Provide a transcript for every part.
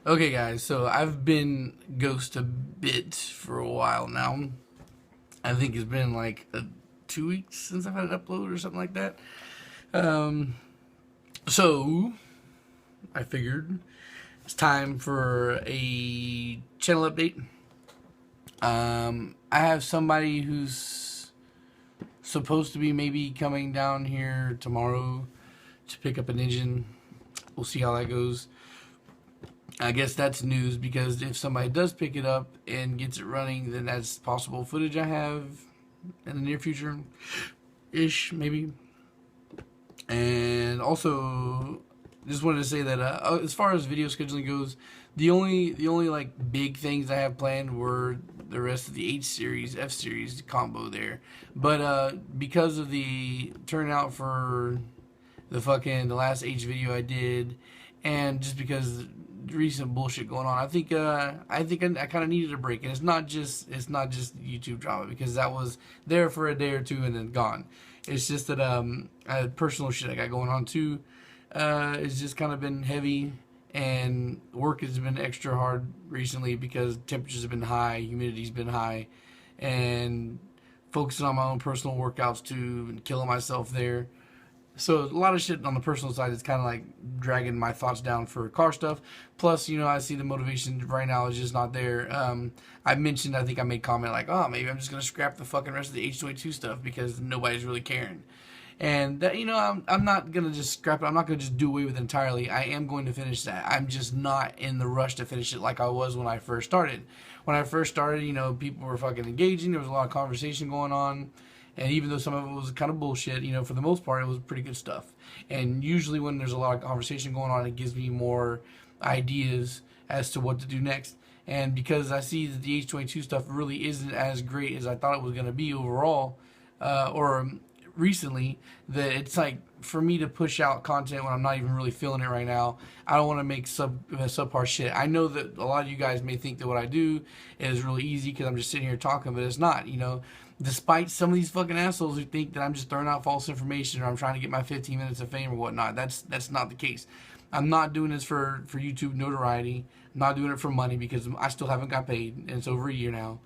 Okay, guys, so I've been ghost a bit for a while now. I think it's been like 2 weeks since I've had an upload or something like that. Um, so I figured it's time for a channel update. I have somebody who's supposed to be maybe coming down here tomorrow to pick up an engine. We'll see how that goes. I guess that's news because if somebody does pick it up and gets it running, then that's possible footage I have in the near future ish, maybe. And also, just wanted to say that as far as video scheduling goes, the only like big things I have planned were the rest of the H series, F series combo there. But because of the turnout for the last H video I did, and just because recent bullshit going on, I kind of needed a break, and it's not just YouTube drama because that was there for a day or two and then gone. It's just that I had personal shit I got going on too. It's just kind of been heavy, and work has been extra hard recently because temperatures have been high, humidity's been high, and focusing on my own personal workouts too and killing myself there. So a lot of shit on the personal side is kind of like dragging my thoughts down for car stuff. Plus, I see the motivation right now is just not there. I think I made comment like, oh, maybe I'm just gonna scrap the fucking rest of the H22 stuff because nobody's really caring. And that, I'm not gonna just scrap it. I'm not gonna just do away with it entirely. I am going to finish that. I'm just not in the rush to finish it like I was when I first started. When I first started, people were fucking engaging. There was a lot of conversation going on. And even though some of it was kind of bullshit, for the most part, it was pretty good stuff. And usually when there's a lot of conversation going on, it gives me more ideas as to what to do next. And because I see that the H22 stuff really isn't as great as I thought it was going to be overall, or recently, that it's like for me to push out content when I'm not even really feeling it right now. I don't want to make subpar shit. I know that a lot of you guys may think that what I do is really easy because I'm just sitting here talking, but it's not. Despite some of these fucking assholes who think that I'm just throwing out false information or I'm trying to get my 15 minutes of fame or whatnot. That's not the case. I'm not doing this for YouTube notoriety. I'm not doing it for money because I still haven't got paid, and it's over a year now.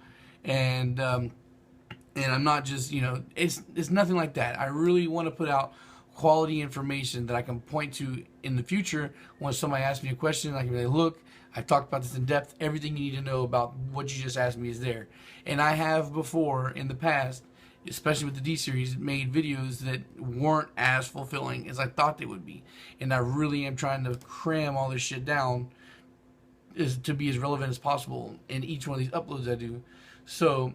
And I'm not just, it's nothing like that. I really want to put out quality information that I can point to in the future when somebody asks me a question. I can be like, look, I talked about this in depth. Everything you need to know about what you just asked me is there. And I have before in the past, especially with the D series, made videos that weren't as fulfilling as I thought they would be. And I really am trying to cram all this shit down is to be as relevant as possible in each one of these uploads I do. So,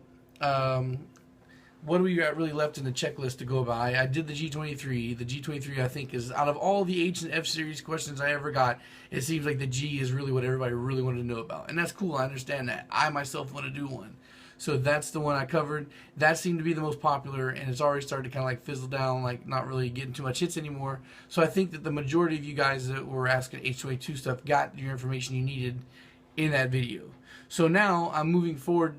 what do we got really left in the checklist to go by? I did the G23. The G23, I think, is out of all the H and F series questions I ever got, it seems like the G is really what everybody really wanted to know about. And that's cool. I understand that. I myself want to do one. So that's the one I covered. That seemed to be the most popular, and it's already started to kind of like fizzle down, like not really getting too much hits anymore. So I think that the majority of you guys that were asking H2A2 stuff got your information you needed in that video. So now I'm moving forward.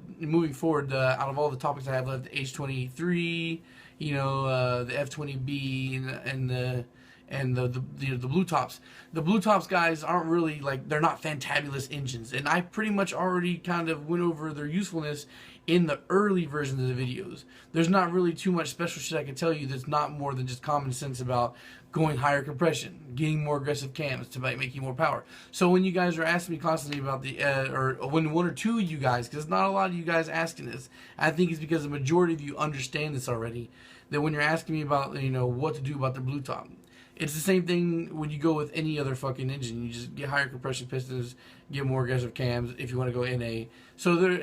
Out of all the topics I have left, the H23, the F20B, and the blue tops. The blue tops guys aren't really they're not fantabulous engines, and I pretty much already kind of went over their usefulness in the early versions of the videos. There's not really too much special shit I can tell you that's not more than just common sense about going higher compression, getting more aggressive cams to make you more power. So when you guys are asking me constantly about the, or when one or two of you guys, because not a lot of you guys asking this, I think it's because the majority of you understand this already, that when you're asking me about, what to do about the blue top, it's the same thing when you go with any other fucking engine. You just get higher compression pistons, get more aggressive cams if you want to go NA. So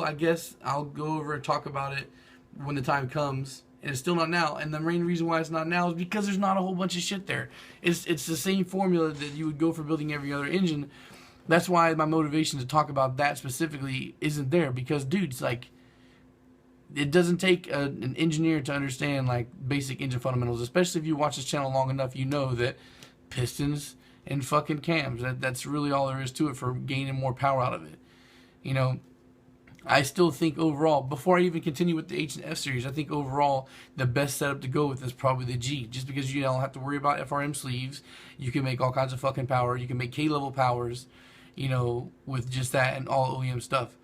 I guess I'll go over and talk about it when the time comes. And it's still not now. And the main reason why it's not now is because there's not a whole bunch of shit there. It's the same formula that you would go for building every other engine. That's why my motivation to talk about that specifically isn't there. Because, dude, it's like, it doesn't take an engineer to understand basic engine fundamentals, especially if you watch this channel long enough. You know that pistons and fucking cams, that's really all there is to it for gaining more power out of it. I still think overall, before I even continue with the H and F series, I think overall the best setup to go with is probably the G, just because you don't have to worry about FRM sleeves. You can make all kinds of fucking power. You can make K-level powers. you know, with just that and all OEM stuff.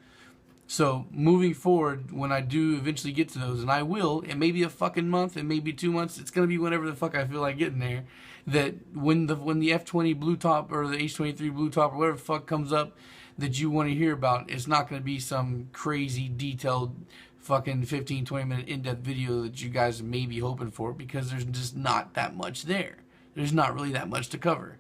So moving forward, when I do eventually get to those, and I will, it may be a fucking month, it may be 2 months, it's gonna be whenever the fuck I feel like getting there. That when the F20 blue top or the H23 blue top or whatever the fuck comes up that you want to hear about, it's not gonna be some crazy detailed fucking 15-20 minute in-depth video that you guys may be hoping for, because there's just not that much there. There's not really that much to cover.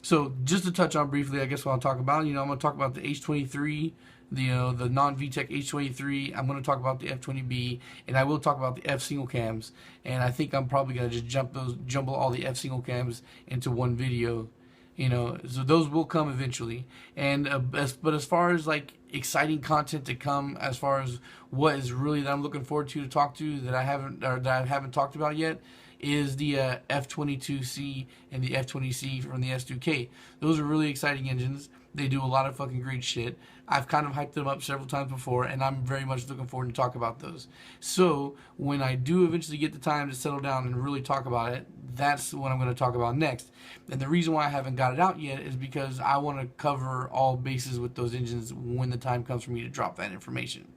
So just to touch on briefly, I guess what I'll talk about, I'm going to talk about the H23, the non-VTEC H23. I'm going to talk about the F20B, and I will talk about the F single cams. And I think I'm probably going to just jumble all the F single cams into one video. So those will come eventually. And but as far as like exciting content to come, as far as what is really that I'm looking forward to talk to that I haven't talked about yet, is the F22C and the F20C from the S2K. Those are really exciting engines. They do a lot of fucking great shit. I've kind of hyped them up several times before, and I'm very much looking forward to talk about those. So when I do eventually get the time to settle down and really talk about it, that's what I'm going to talk about next. And the reason why I haven't got it out yet is because I want to cover all bases with those engines when the time comes for me to drop that information.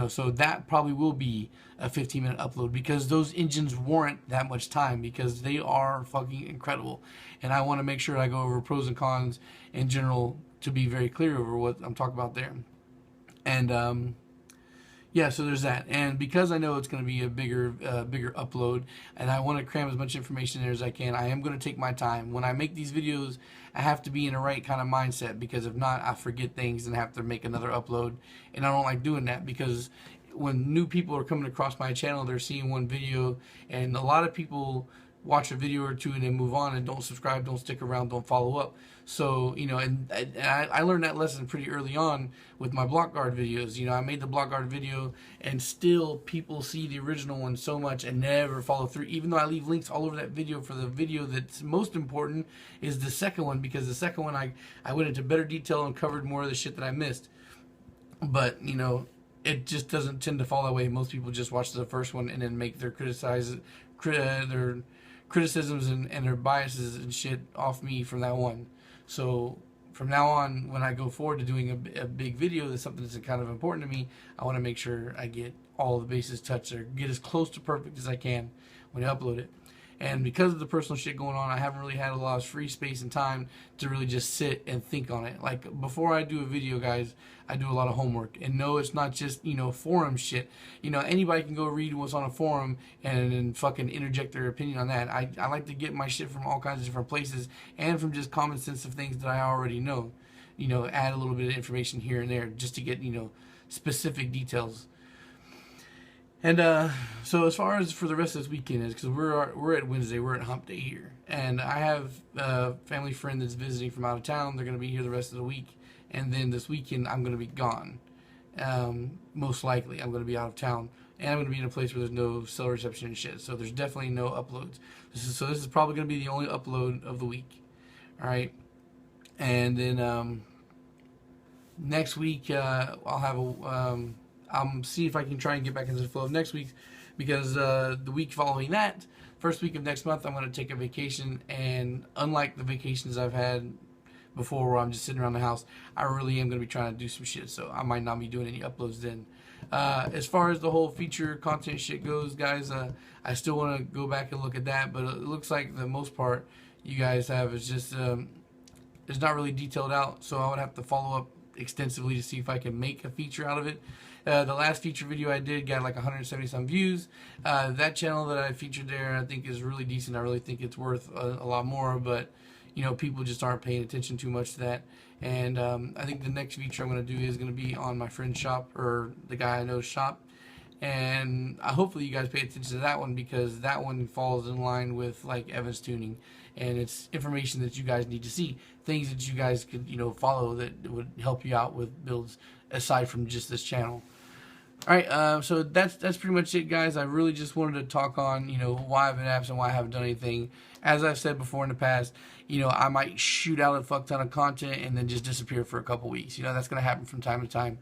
So that probably will be a 15-minute upload, because those engines warrant that much time, because they are fucking incredible. And I want to make sure I go over pros and cons in general to be very clear over what I'm talking about there. And yeah, so there's that. And because I know it's going to be a bigger upload, and I want to cram as much information in there as I can, I am going to take my time. When I make these videos, I have to be in the right kind of mindset, because if not, I forget things and have to make another upload. And I don't like doing that, because when new people are coming across my channel, they're seeing one video, and a lot of people watch a video or two and then move on and don't subscribe, don't stick around, don't follow up. So, and I learned that lesson pretty early on with my block guard videos. I made the block guard video, and still people see the original one so much and never follow through, even though I leave links all over that video for the video that's most important is the second one, because the second one I went into better detail and covered more of the shit that I missed. But, it just doesn't tend to fall that way. Most people just watch the first one and then make their criticisms and their biases and shit off me from that one. So from now on, when I go forward to doing a big video that's something that's kind of important to me, I want to make sure I get all the bases touched, or get as close to perfect as I can when I upload it. And because of the personal shit going on, I haven't really had a lot of free space and time to really just sit and think on it. Like, before I do a video, guys, I do a lot of homework. And no, it's not just, forum shit. Anybody can go read what's on a forum and then fucking interject their opinion on that. I like to get my shit from all kinds of different places, and from just common sense of things that I already know. Add a little bit of information here and there just to get, specific details. And so as far as for the rest of this weekend is, because we're at Wednesday, we're at Hump Day here, and I have a family friend that's visiting from out of town. They're going to be here the rest of the week, and then this weekend I'm going to be gone. Most likely I'm going to be out of town, and I'm going to be in a place where there's no cell reception and shit. So there's definitely no uploads. This is probably going to be the only upload of the week. All right, and then next week I'll have a. I'll see if I can try and get back into the flow of next week, because the week following that, first week of next month, I'm going to take a vacation. And unlike the vacations I've had before where I'm just sitting around the house, I really am going to be trying to do some shit. So I might not be doing any uploads then. As far as the whole feature content shit goes, guys, I still want to go back and look at that. But it looks like the most part you guys have is just it's not really detailed out. So I would have to follow up extensively to see if I can make a feature out of it. The last feature video I did got like 170 some views. That channel that I featured there, I think, is really decent. I really think it's worth a lot more, but people just aren't paying attention too much to that. And I think the next feature I'm going to do is going to be on my friend's shop, or the guy I know's shop. And hopefully you guys pay attention to that one, because that one falls in line with like Evan's tuning, and it's information that you guys need to see, things that you guys could follow that would help you out with builds aside from just this channel. Alright, so that's pretty much it, guys. I really just wanted to talk on why I've been absent, why I haven't done anything. As I've said before in the past, I might shoot out a fuck ton of content and then just disappear for a couple weeks. That's going to happen from time to time.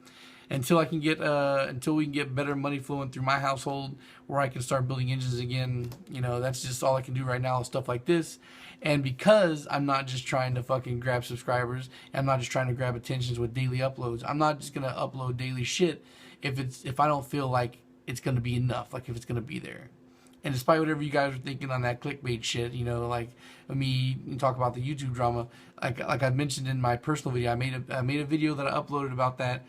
until I can get until we can get better money flowing through my household, where I can start building engines again. You know, that's just all I can do right now is stuff like this. And because I'm not just trying to fucking grab subscribers, I'm not just trying to grab attentions with daily uploads. I'm not just gonna upload daily shit if I don't feel like it's gonna be enough, like if it's gonna be there. And despite whatever you guys are thinking on that clickbait shit, you know, like me talk about the YouTube drama, like I mentioned in my personal video, I made a video that I uploaded about that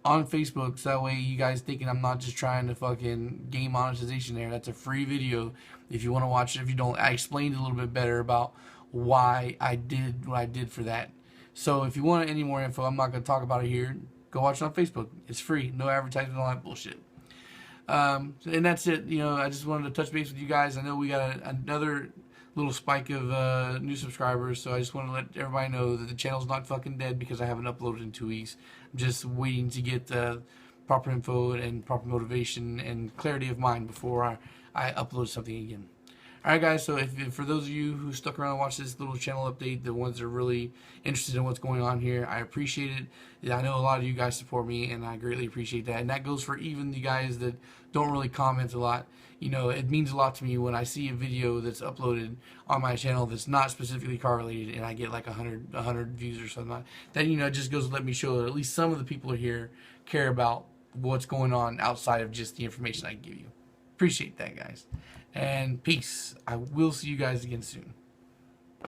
on Facebook, so that way you guys thinking I'm not just trying to fucking gain monetization there. That's a free video if you want to watch it. If you don't, I explained a little bit better about why I did what I did for that. So if you want any more info, I'm not going to talk about it here. Go watch it on Facebook. It's free. No advertisement, all that bullshit. And that's it. You know, I just wanted to touch base with you guys. I know we got another little spike of new subscribers, so I just want to let everybody know that the channel's not fucking dead because I haven't uploaded in 2 weeks. I'm just waiting to get proper info and proper motivation and clarity of mind before I upload something again. Alright guys, so if for those of you who stuck around and watched this little channel update, the ones that are really interested in what's going on here, I appreciate it. Yeah, I know a lot of you guys support me, and I greatly appreciate that. And that goes for even the guys that don't really comment a lot. You know, it means a lot to me when I see a video that's uploaded on my channel that's not specifically car related, and I get like 100 views or something. Then, you know, it just goes to let me show that at least some of the people here care about what's going on outside of just the information I give you. Appreciate that, guys. And peace. I will see you guys again soon.